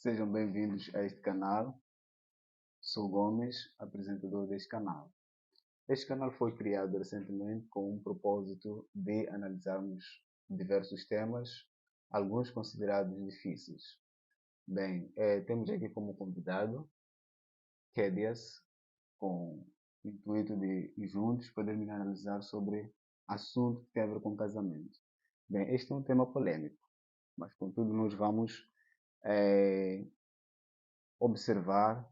Sejam bem-vindos a este canal. Sou Gomes, apresentador deste canal. Este canal foi criado recentemente com o propósito de analisarmos diversos temas, alguns considerados difíceis. Bem, temos aqui como convidado Kédias, com o intuito de juntos podermos analisar sobre assunto que tem a ver com casamento. Bem, este é um tema polêmico, mas contudo nós vamos observar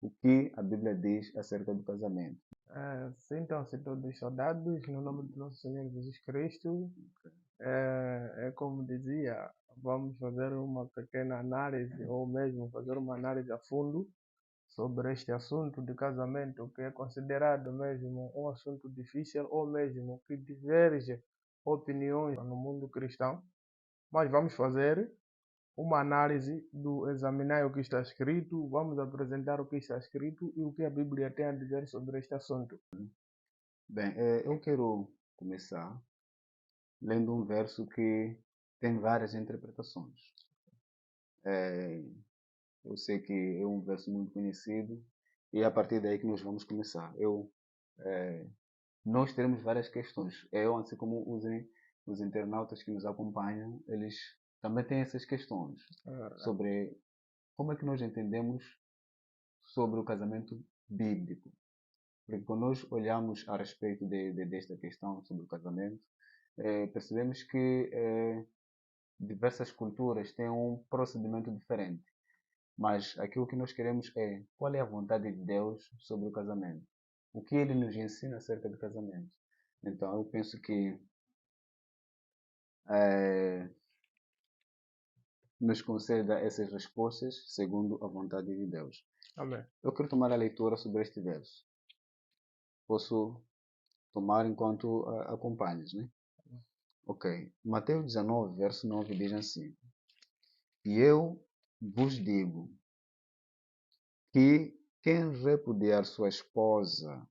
o que a Bíblia diz acerca do casamento. Sintam-se todos saudados no nome do nosso Senhor Jesus Cristo. É como dizia, vamos fazer uma pequena análise, ou mesmo fazer uma análise a fundo sobre este assunto de casamento, que é considerado mesmo um assunto difícil, ou mesmo que diverge opiniões no mundo cristão. Mas vamos fazer uma análise do examinar o que está escrito, vamos apresentar o que está escrito e o que a Bíblia tem a dizer sobre este assunto. Bem, eu quero começar lendo um verso que tem várias interpretações. Eu sei que é um verso muito conhecido e é a partir daí que nós vamos começar. Nós teremos várias questões. Eu, assim como os internautas que nos acompanham, eles também têm essas questões sobre como é que nós entendemos sobre o casamento bíblico. Porque quando nós olhamos a respeito desta questão sobre o casamento, percebemos que diversas culturas têm um procedimento diferente. Mas aquilo que nós queremos é qual é a vontade de Deus sobre o casamento. O que Ele nos ensina acerca do casamento. Então eu penso que nos conceda essas respostas segundo a vontade de Deus. Amém. Eu quero tomar a leitura sobre este verso. Posso tomar enquanto acompanhas, né? Ok. Mateus 19, verso 9 diz assim: E eu vos digo que quem repudiar sua esposa,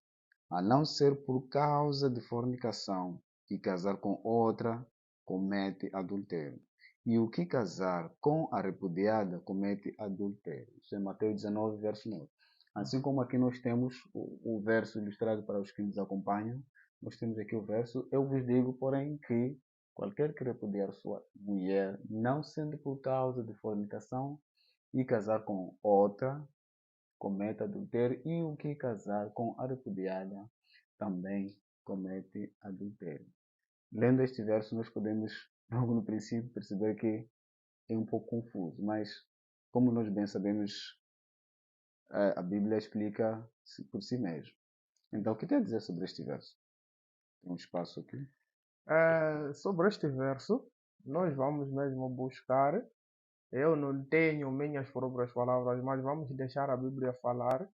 a não ser por causa de fornicação, e casar com outra, comete adultério. E o que casar com a repudiada comete adultério. Isso é Mateus 19, verso 9. Assim como aqui nós temos o verso ilustrado para os que nos acompanham, nós temos aqui o verso: Eu vos digo, porém, que qualquer que repudiar sua mulher, não sendo por causa de fornicação, e casar com outra, comete adultério, e o que casar com a repudiada também comete adultério. Lendo este verso, nós podemos, logo no princípio, perceber que é um pouco confuso, mas, como nós bem sabemos, a Bíblia explica por si mesmo. Então, o que tem a dizer sobre este verso? Tem um espaço aqui. Sobre este verso, nós vamos mesmo buscar. Eu não tenho minhas próprias palavras, mas vamos deixar a Bíblia falar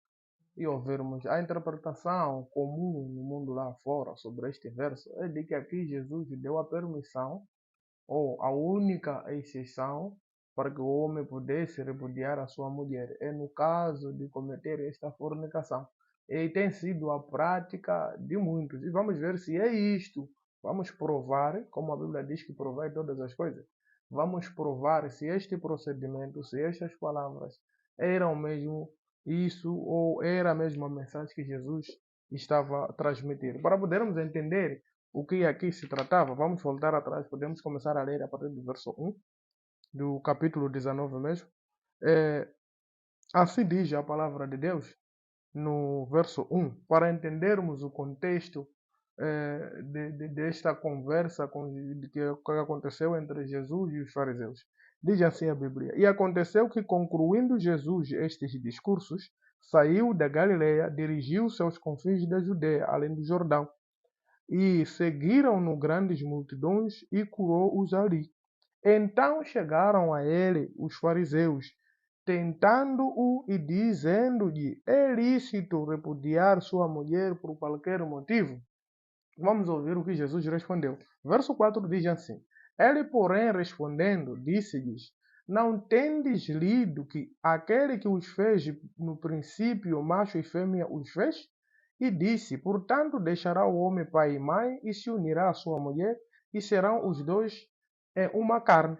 e ouvirmos a interpretação comum no mundo lá fora sobre este verso. É de que aqui Jesus deu a permissão, ou a única exceção, para que o homem pudesse repudiar a sua mulher. É no caso de cometer esta fornicação. E tem sido a prática de muitos. E vamos ver se é isto. Vamos provar, como a Bíblia diz que provai todas as coisas. Vamos provar se este procedimento, se estas palavras eram mesmo isso, ou era mesmo a mensagem que Jesus estava a transmitir. Para podermos entender o que aqui se tratava, vamos voltar atrás, podemos começar a ler a partir do verso 1, do capítulo 19 mesmo. Assim diz a palavra de Deus, no verso 1, para entendermos o contexto desta conversa que aconteceu entre Jesus e os fariseus. Diz assim a Bíblia: E aconteceu que, concluindo Jesus estes discursos, saiu da Galileia, dirigiu-se aos confins da Judeia, além do Jordão. E seguiram-no grandes multidões e curou-os ali. Então chegaram a ele os fariseus, tentando-o e dizendo-lhe: É lícito repudiar sua mulher por qualquer motivo? Vamos ouvir o que Jesus respondeu. Verso 4 diz assim: Ele, porém, respondendo, disse-lhes: Não tendes lido que aquele que os fez no princípio, macho e fêmea, os fez? E disse: Portanto, deixará o homem pai e mãe e se unirá à sua mulher, e serão os dois uma carne.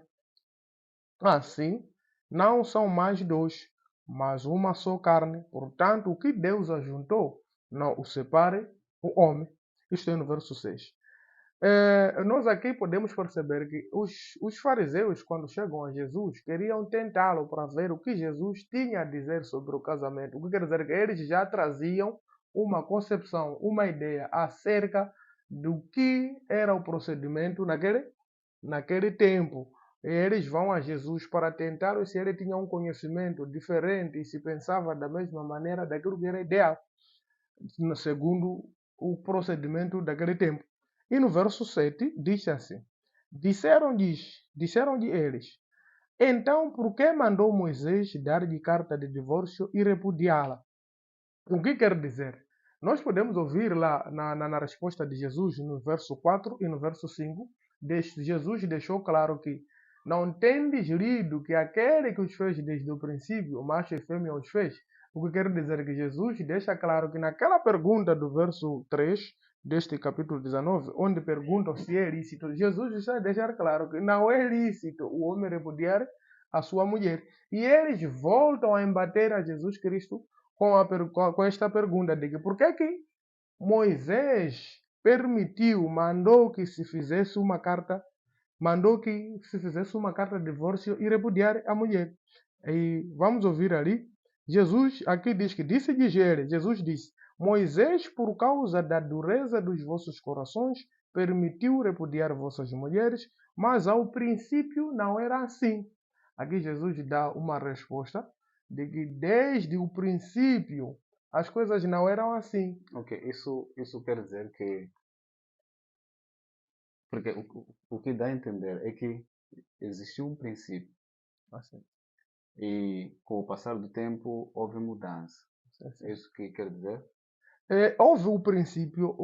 Assim, não são mais dois, mas uma só carne. Portanto, o que Deus ajuntou, não o separe o homem. Isto é no verso 6. Nós aqui podemos perceber que os fariseus, quando chegam a Jesus, queriam tentá-lo para ver o que Jesus tinha a dizer sobre o casamento. O que quer dizer que eles já traziam uma concepção, uma ideia acerca do que era o procedimento naquele tempo. E eles vão a Jesus para tentar se ele tinha um conhecimento diferente e se pensava da mesma maneira daquilo que era ideal, segundo o procedimento daquele tempo. E no verso 7 diz assim: disseram-lhe eles, então por que mandou Moisés dar-lhe carta de divórcio e repudiá-la? O que quer dizer? Nós podemos ouvir lá na resposta de Jesus, no verso 4 e no verso 5, Jesus deixou claro que não tendes lido que aquele que os fez desde o princípio, macho e fêmea os fez. O que quer dizer que Jesus deixa claro que naquela pergunta do verso 3 deste capítulo 19, onde perguntam se é lícito, Jesus está a deixar claro que não é lícito o homem repudiar a sua mulher. E eles voltam a embater a Jesus Cristo com esta pergunta de que por que Moisés permitiu, mandou que se fizesse uma carta de divórcio e repudiar a mulher. E vamos ouvir ali. Jesus aqui diz que disse-lhes ele, Jesus disse, Moisés, por causa da dureza dos vossos corações, permitiu repudiar vossas mulheres, mas ao princípio não era assim. Aqui Jesus dá uma resposta de que desde o princípio as coisas não eram assim. Ok, isso quer dizer que. Porque o que dá a entender é que existiu um princípio Assim, e com o passar do tempo houve mudança. assim. É isso que quer dizer? Houve o princípio,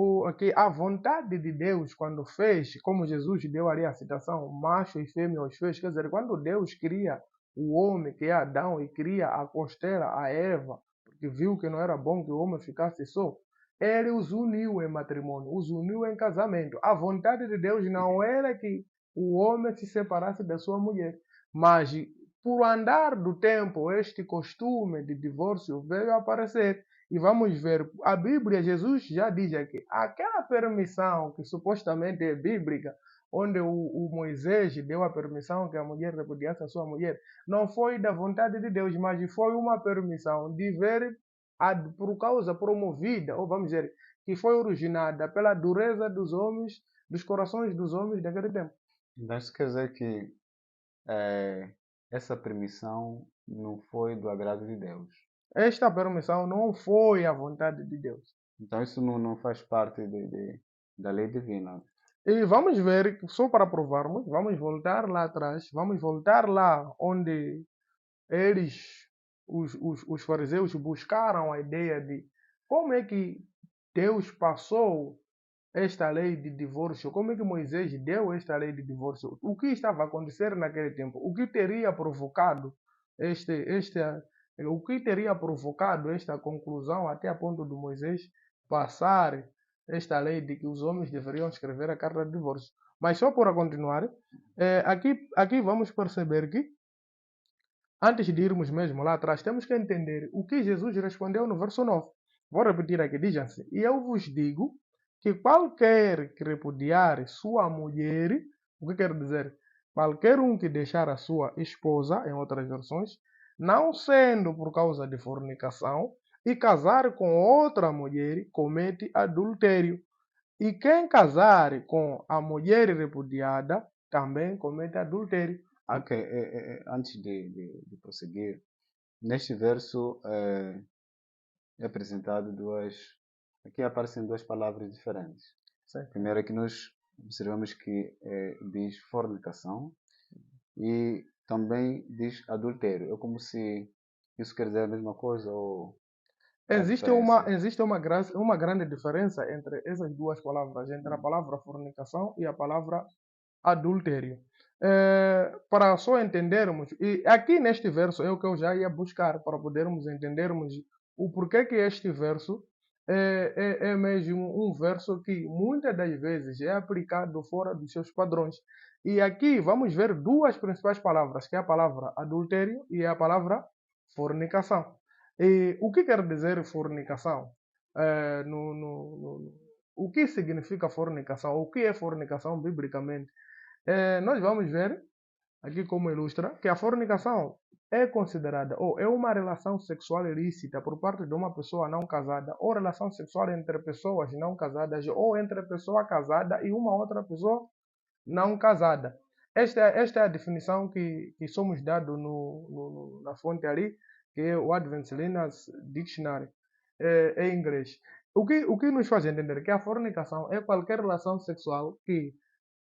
a vontade de Deus quando fez, como Jesus deu ali a citação, macho e fêmea os fez, quer dizer, quando Deus cria o homem, que é Adão, e cria a costela, a Eva, porque viu que não era bom que o homem ficasse só, ele os uniu em matrimônio, os uniu em casamento. A vontade de Deus não era que o homem se separasse da sua mulher, mas por andar do tempo, este costume de divórcio veio a aparecer. E vamos ver, a Bíblia, Jesus já diz aqui, aquela permissão que supostamente é bíblica, onde o Moisés deu a permissão que a mulher repudiasse a sua mulher, não foi da vontade de Deus, mas foi uma permissão de ver, por causa promovida, ou vamos dizer, que foi originada pela dureza dos homens, dos corações dos homens daquele tempo. Então isso quer dizer que essa permissão não foi do agrado de Deus. Esta permissão não foi a vontade de Deus. Então isso não faz parte da lei divina. E vamos ver, só para provarmos, vamos voltar lá atrás, vamos voltar lá onde eles, os fariseus, buscaram a ideia de como é que Deus passou esta lei de divórcio, como é que Moisés deu esta lei de divórcio, o que estava a acontecer naquele tempo, o que teria provocado o que teria provocado esta conclusão até a ponto de Moisés passar esta lei de que os homens deveriam escrever a carta de divórcio. Mas só para continuar, aqui vamos perceber que, antes de irmos mesmo lá atrás, temos que entender o que Jesus respondeu no verso 9. Vou repetir aqui, diz assim, e eu vos digo que qualquer que repudiar sua mulher, o que quer dizer? Qualquer um que deixar a sua esposa, em outras versões, não sendo por causa de fornicação, e casar com outra mulher, comete adultério. E quem casar com a mulher repudiada, também comete adultério. Ok, antes de prosseguir, neste verso é apresentado duas. Aqui aparecem duas palavras diferentes. Certo. Primeiro é que nós observamos que diz fornicação e também diz adultério. É como se isso quer dizer a mesma coisa ou há Existe diferença? uma grande diferença entre essas duas palavras, entre a palavra fornicação e a palavra adultério. Para só entendermos, e aqui neste verso é o que eu já ia buscar para podermos entendermos o porquê que este verso é mesmo um verso que muitas das vezes é aplicado fora dos seus padrões. E aqui vamos ver duas principais palavras, que é a palavra adultério e a palavra fornicação. E o que quer dizer fornicação? O que significa fornicação? O que é fornicação biblicamente? Nós vamos ver, aqui como ilustra, que a fornicação é considerada ou é uma relação sexual ilícita por parte de uma pessoa não casada, ou relação sexual entre pessoas não casadas, ou entre pessoa casada e uma outra pessoa não casada. Esta é a definição que somos dados na fonte ali, que é o Advanced Linux Dictionary, em inglês. O que nos faz entender que a fornicação é qualquer relação sexual que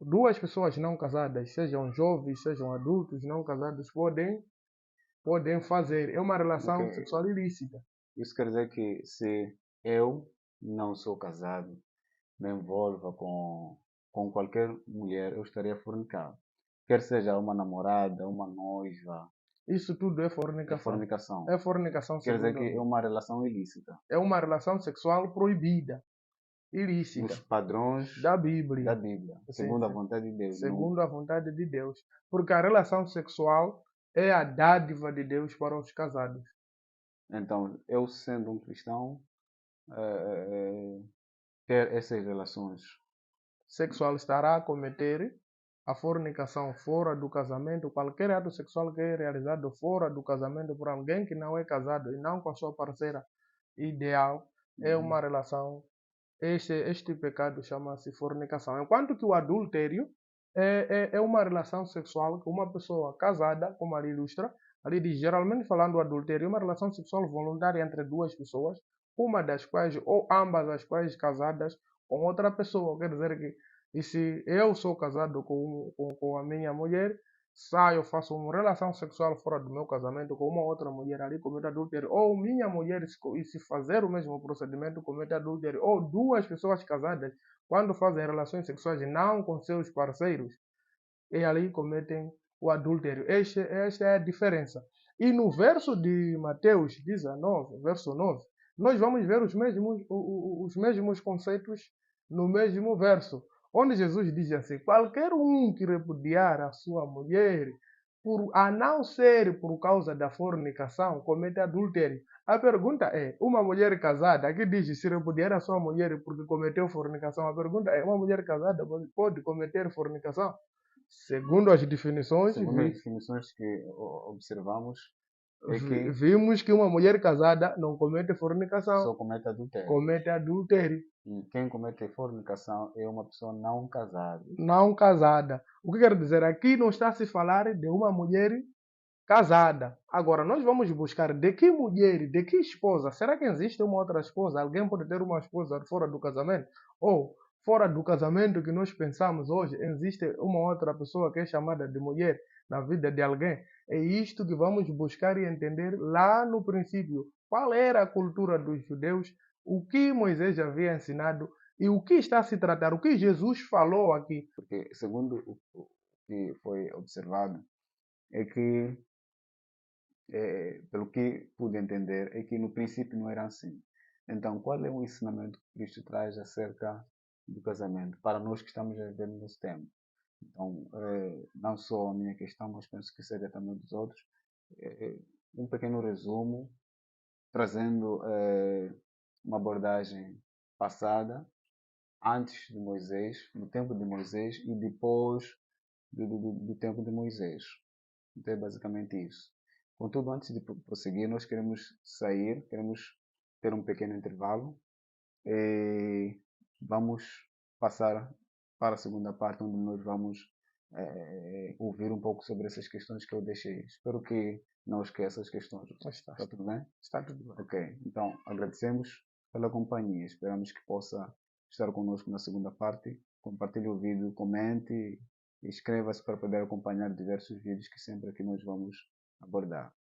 duas pessoas não casadas, sejam jovens, sejam adultos, não casados, podem fazer. É uma relação Ok. sexual ilícita. Isso quer dizer que se eu não sou casado, me envolva com qualquer mulher, eu estaria fornicando. Quer seja uma namorada, uma noiva, Isso tudo é é fornicação. fornicação. É fornicação Quer dizer segundo que a é Bíblia. uma relação ilícita. É uma relação sexual proibida, Nos ilícita, padrões da da Bíblia. Bíblia, Sim, segundo a sim. vontade de Deus. Não, Segundo a vontade de Deus. Porque a relação sexual é a dádiva de Deus para os casados. então, eu sendo um cristão, ter essas relações. Sexual estará a cometer a fornicação fora do casamento, qualquer ato sexual que é realizado fora do casamento por alguém que não é casado e não com a sua parceira ideal, é uma relação. Este pecado chama-se fornicação. Enquanto que o adultério é uma relação sexual com uma pessoa casada, como ali ilustra. Ali diz, geralmente falando do adultério, é uma relação sexual voluntária entre duas pessoas, uma das quais, ou ambas as quais casadas com outra pessoa. Quer dizer que, e se eu sou casado com a minha mulher, saio, faço uma relação sexual fora do meu casamento com uma outra mulher ali, comete adultério, ou minha mulher, e se fazer o mesmo procedimento, comete adultério, ou duas pessoas casadas, quando fazem relações sexuais não com seus parceiros, e ali cometem o adultério. Esta é a diferença. E no verso de Mateus 19, verso 9, nós vamos ver os mesmos conceitos no mesmo verso, onde Jesus diz assim: qualquer um que repudiar a sua mulher, a não ser por causa da fornicação, comete adultério. A pergunta é: uma mulher casada, aqui diz se repudiar a sua mulher porque cometeu fornicação, a pergunta é: uma mulher casada pode cometer fornicação? Segundo as definições, Segundo as definições que observamos, é que vimos que uma mulher casada não comete fornicação, só comete adultério. comete adultério. E quem comete fornicação é uma pessoa não casada. Não casada. O que quer dizer? Aqui não está a se falar de uma mulher casada. Agora, nós vamos buscar de que mulher, de que esposa. Será que existe uma outra esposa? Alguém pode ter uma esposa fora do casamento? Ou, fora do casamento que nós pensamos hoje, existe uma outra pessoa que é chamada de mulher na vida de alguém? É isto que vamos buscar e entender lá no princípio. Qual era a cultura dos judeus? O que Moisés havia ensinado? E o que está a se tratar? O que Jesus falou aqui? Porque, segundo o que foi observado, é que, pelo que pude entender, é que no princípio não era assim. Então, qual é o ensinamento que Cristo traz acerca do casamento para nós que estamos a viver nesse tempo? Então, não só a minha questão, mas penso que seja também dos outros. Um pequeno resumo, trazendo uma abordagem passada, antes de Moisés, no tempo de Moisés e depois do tempo de Moisés. Então é basicamente isso. Contudo, antes de prosseguir, nós queremos sair, queremos ter um pequeno intervalo e vamos passar para a segunda parte, onde nós vamos ouvir um pouco sobre essas questões que eu deixei. Espero que não esqueça as questões. Está tudo bem? Está tudo bem. Ok, então agradecemos pela companhia. Esperamos que possa estar conosco na segunda parte. Compartilhe o vídeo, comente e inscreva-se para poder acompanhar diversos vídeos que sempre aqui nós vamos abordar.